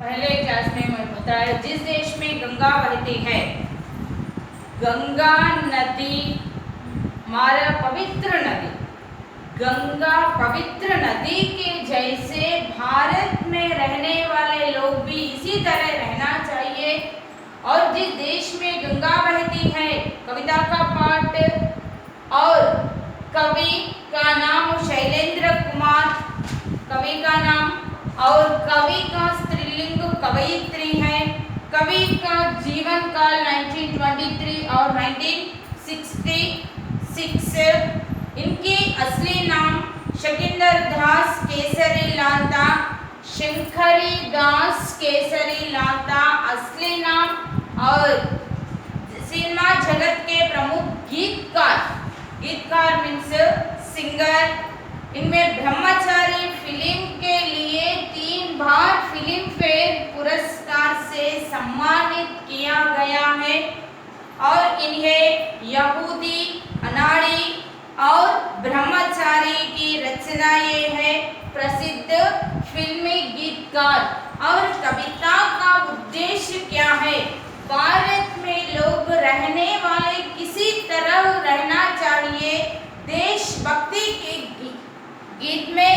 पहले क्लास में मैं बताया, जिस देश में गंगा बहती है, गंगा नदी हमारा पवित्र नदी, गंगा पवित्र नदी के जैसे भारत में रहने वाले लोग भी इसी तरह रहना चाहिए। और जिस देश में गंगा बहती है, कविता का पाठ और कवि का नाम शैलेंद्र कुमार, कवि का नाम, और कवि का स्त्रीलिंग कवयित्री है। कवि का जीवन काल 1923 और 1966। इनके असली नाम शकिंदर दास केसरी लाता, शंकरी दास केसरी लाता असली नाम। और सिनेमा जगत के प्रमुख गीतकार मीन्स सिंगर। इनमें ब्रह्मचारी फिल्म के लिए 3 बार फिल्म फेयर पुरस्कार से सम्मानित किया गया है। और इन्हें यहूदी, अनाड़ी और ब्रह्मचारी की रचनाएं है। प्रसिद्ध फिल्मी गीतकार। और कविता का उद्देश्य क्या है? भारत में लोग रहने वाले किसी तरह रहना चाहिए। देशभक्ति के गीत में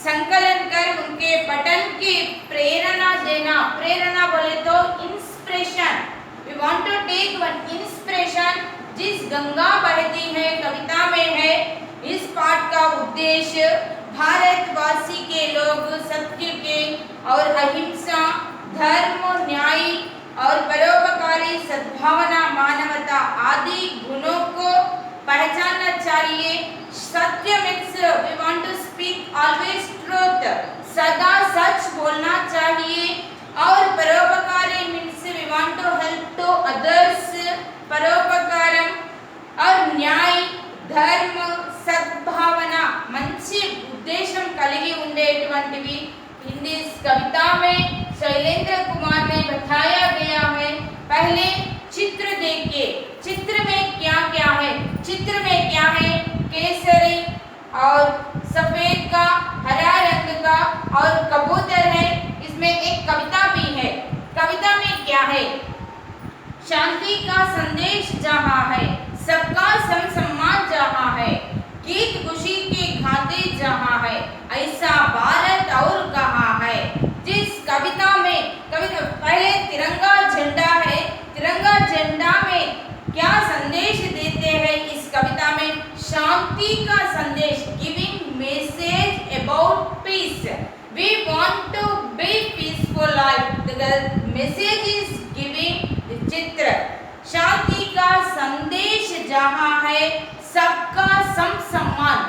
संकलन कर उनके पठन की प्रेरणा देना। प्रेरणा बोले तो inspiration. We want to take one inspiration. जिस गंगा बहती है कविता में है। इस पाठ का उद्देश्य भारतवासी के लोग सत्य के और अहिंसा, धर्म, न्याय और परोपकारी सद्भावना, मानवता आदि गुणों को पहचानना चाहिए। सत्य means we want to speak always truth, सदा सच बोलना चाहिए। और परोपकारी means we want to help to others, परोपकारम। और न्याय, धर्म, सद्भावना మంచి ఉద్దేశం కలిగి ఉండేటువంటివి हिंदी कविता में शैलेंद्र कुमार ने बताया गया है। पहले चित्र देखिए, चित्र में क्या क्या है? चित्र में क्या है? केसरी और सफेद का, हरा रंग का और कबूतर है। इसमें एक कविता भी है। कविता में क्या है? शांति का संदेश जहाँ है, सबका सम्मान जहाँ है, गीत खुशी के गाते जहाँ है, ऐसा भारत और कहाँ है। जिस कविता में पहले तिरंगा झंडा है। तिरंगा झंडा में क्या संदेश देते हैं? इस कविता में शांति का संदेश, giving message about peace. We want to be peaceful life. The message is giving चित्र। शांति का संदेश जहाँ है, सबका सम्मान।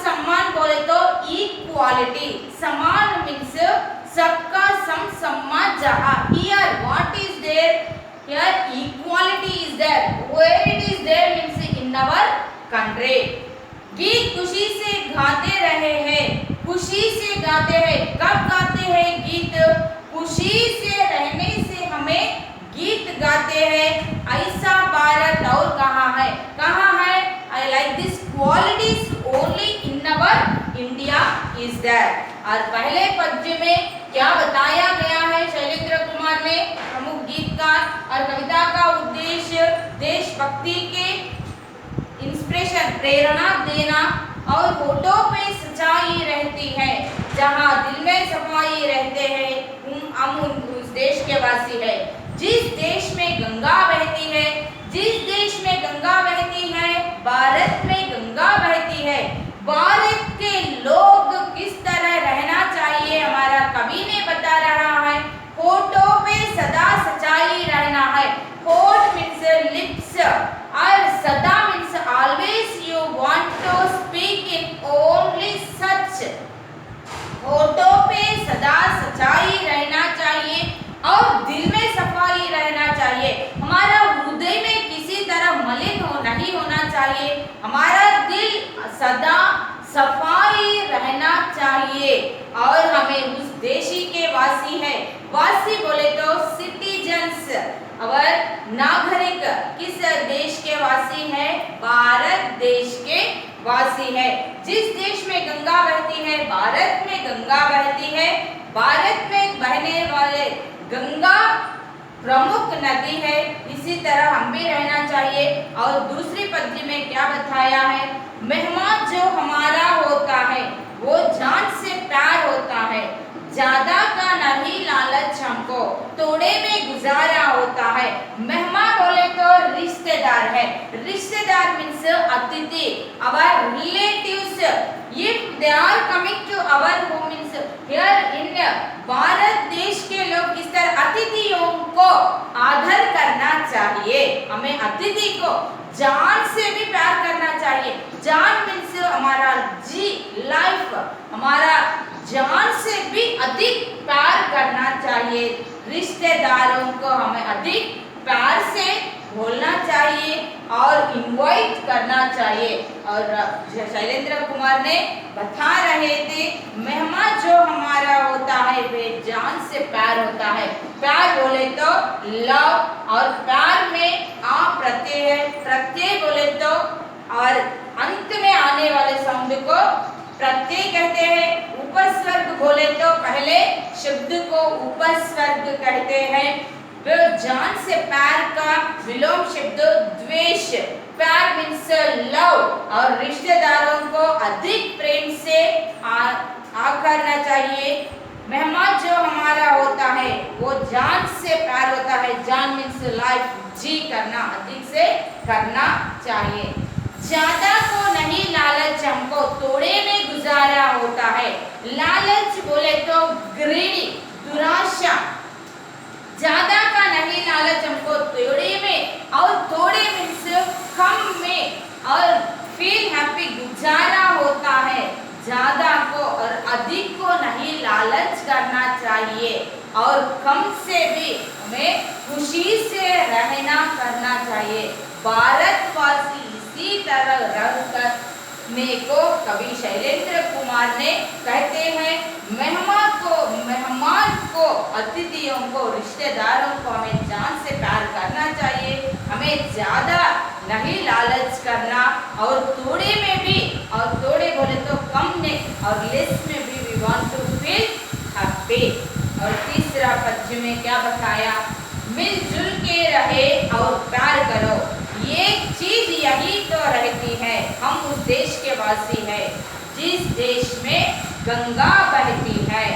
सम्मान बोले तो इक्वालिटी। समान मीन्स सबका सम्मान जहाँ। Here what is there? Here equality is there. Where it is there means in our country. गीत खुशी से गाते रहे हैं। खुशी से गाते हैं। कब गाते हैं गीत? खुशी से रहने से हमें गीत गाते हैं। ऐसा भारत और कहाँ है? कहाँ है? I like this qualities only in our India is there. और पहले पद्य में क्या बताया गया है शैलेंद्र कुमार ने? प्रमुख गीतकार। और कविता का उद्देश्य देशभक्ति के इंस्पिरेशन, प्रेरणा देना। और होठों पे सच्चाई रहती है, जहाँ दिल में सफाई रहते हैं, हम उस देश के वासी है। जिस देश में गंगा बहती है, जिस देश में गंगा बहती है, भारत में गंगा बहती है। भारत के लोग किस तरह रहना चाहिए? हमारा कवि ने बता रहा है। होठों पे सदा सच्चाई रहना है। होठ मीन्स लिप्स और सदा means always you want to speak in only सच। होठों पे सदा सच्चाई रहना चाहिए और दिल में सफाई रहना चाहिए। हमारा हृदय में किसी तरह मलिन नहीं होना चाहिए। हमारा दिल सदा सफाई रहना चाहिए। और हमें उस देशी के वासी है। वासी बोले तो सिटीजन्स। और नागरिक किस देश के वासी है? भारत देश के वासी है। जिस देश में गंगा बहती है, भारत में गंगा बहती है, भारत में बहने वाले गंगा प्रमुख नदी है, इसी तरह हम भी रहना चाहिए। और दूसरी पंक्ति में क्या बताया है, मेहमान जो हमारा होता है वो जान से प्यार होता है, ज्यादा का नहीं लालच हमको, थोड़े में गुजारा होता है। मेहमान बोले तो रिश्तेदार है, रिश्तेदार मीन्स अतिथि, our relatives, if they are coming to our home means here in Bharat देश के लोग इस तरह अतिथियों को आदर करना चाहिए। हमें अतिथि को जान से भी प्यार करना चाहिए। जान मीन्स हमारा जी, लाइफ, हमारा जान से भी अधिक प्यार करना चाहिए। रिश्तेदारों को हमें अधिक प्यार से बोलना चाहिए और इनवाइट करना चाहिए। और शैलेंद्र कुमार ने बता रहे थे, मेहमान जो हमारा होता है वे जान से प्यार होता है। प्यार बोले तो लव, और प्यार में आ प्रत्यय है, प्रत्यय बोले तो और अंत में आने वाले साउंड को प्रत्यय कहते हैं। उपस्वर्ग बोले तो पहले शब्द को उपस्वर्ग कहते हैं। वो जान से प्यार का विलोम शब्द द्वेष, प्यार मीन्स लव, और रिश्तेदारों को अधिक प्रेम से करना चाहिए। मेहमान जो हमारा होता है वो जान से प्यार होता है, जान मीन्स लाइफ, जी करना, अधिक से करना चाहिए। ज्यादा को नहीं लालच हमको, थोड़े में गुजारा होता है। लालच बोले तो ग्रीडी, दुराशा, ज्यादा का नहीं लालच हमको, थोड़े में, और थोड़े मीन्स कम में, और फील हैप्पी, गुजारा होता है। ज्यादा को और अधिक को नहीं लालच करना चाहिए, और कम से भी हमें खुशी से रहना करना चाहिए। भारतवासी इसी तरह रहने को कवि शैलेंद्र कुमार ने कहते हैं। मेहमान को, अतिथियों को, रिश्तेदारों को हमें जान से प्यार करना चाहिए। हमें ज्यादा नहीं लालच करना, और थोड़े में भी, और थोड़े बोले तो कम में, और लेस में भी we want to feel happy. और तीसरा पद्य में क्या बताया, मिलजुल के रहे और प्यार करो, ये चीज यही तो रहती है। हम उस देश के वासी हैं जिस देश में गंगा बहती है,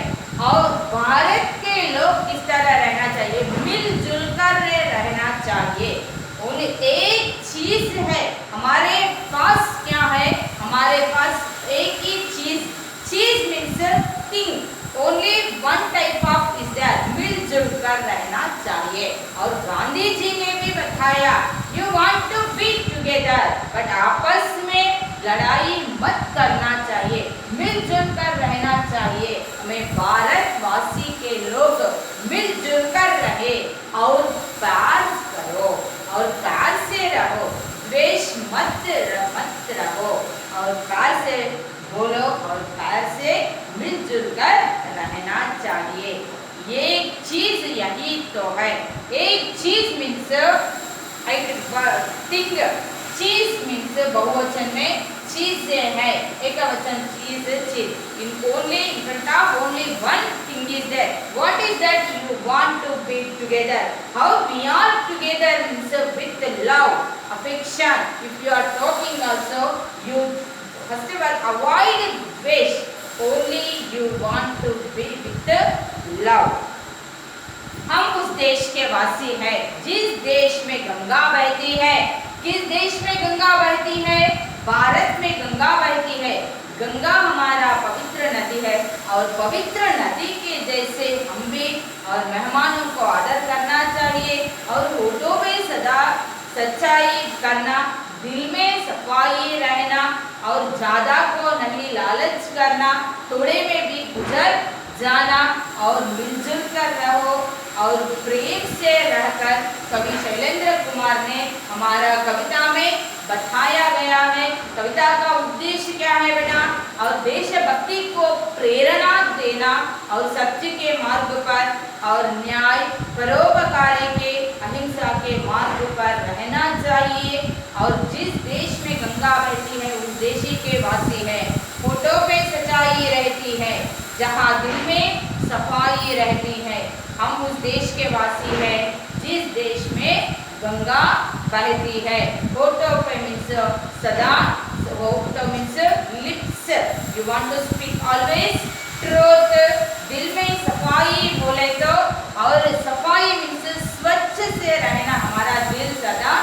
और भारत के लोग किस तरह रहना चाहिए, मिलजुल कर रहना चाहिए। उन्हें एक चीज है, हमारे पास क्या है, हमारे पास एक ही चीज, चीज means thing, only one type of is that, मिलजुल कर रहना चाहिए। और गांधी जी ने भी बताया, you want to be together, but आपस में लड़ाई मत करना चाहिए, मिलजुल कर रहना चाहिए। हमें भारतवासी के लोग मिलजुल कर रहे और प्यार करो, और प्यार से रहो, द्वेष मत रहो, और प्यार से बोलो, और प्यार से मिलजुल कर रहना चाहिए। ये चीज यही तो है। एक चीज मीन्स थिंग, चीज मीन्स बहुवचन में चीजें है, एक वचन चीज, चीज। In only in front of only one thing is there, what is that, you want to be together. How we are together means with love, affection. If you are talking also, you first of all avoid द्वेष, only you want to be with love. हम उस देश के वासी हैं जिस देश में गंगा बहती है। किस देश में गंगा बहती है, भारत में गंगा बहती है। गंगा हमारा पवित्र नदी है, और पवित्र नदी के जैसे हम भी और मेहमानों को आदर करना चाहिए, और होठों में सदा सच्चाई करना, दिल में सफाई रहना, और ज्यादा को नहीं लालच करना, थोड़े में भी गुजर जाना, और मिलजुल कर रहो और प्रेम से रहकर। कवि शैलेंद्र कुमार ने हमारा कविता में बताया गया है। कविता का उद्देश्य क्या है बेटा, और देशभक्ति को प्रेरणा देना, और सत्य के मार्ग पर, और न्याय, परोपकारी के, अहिंसा के मार्ग पर रहना चाहिए। और जिस देश में गंगा बहती है उस देश के वासी है। होठों पे सच्चाई रहती है, जहाँ दिल में सफाई सफाई रहती है। हम उस देश के वासी हैं जिस देश में गंगा बहती है। होठों पे मीन्स सदा, होठों means lips, you want to speak always truth. दिल में सफाई बोले तो, और सफाई मीन्स स्वच्छ से रहना, हमारा दिल सदा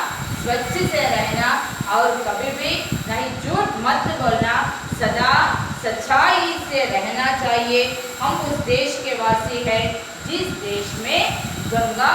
स्वच्छ से रहना और कभी भी नहीं झूठ मत बोलना, सदा सच्चाई से रहना चाहिए। हम उस देश के वासी हैं जिस देश में गंगा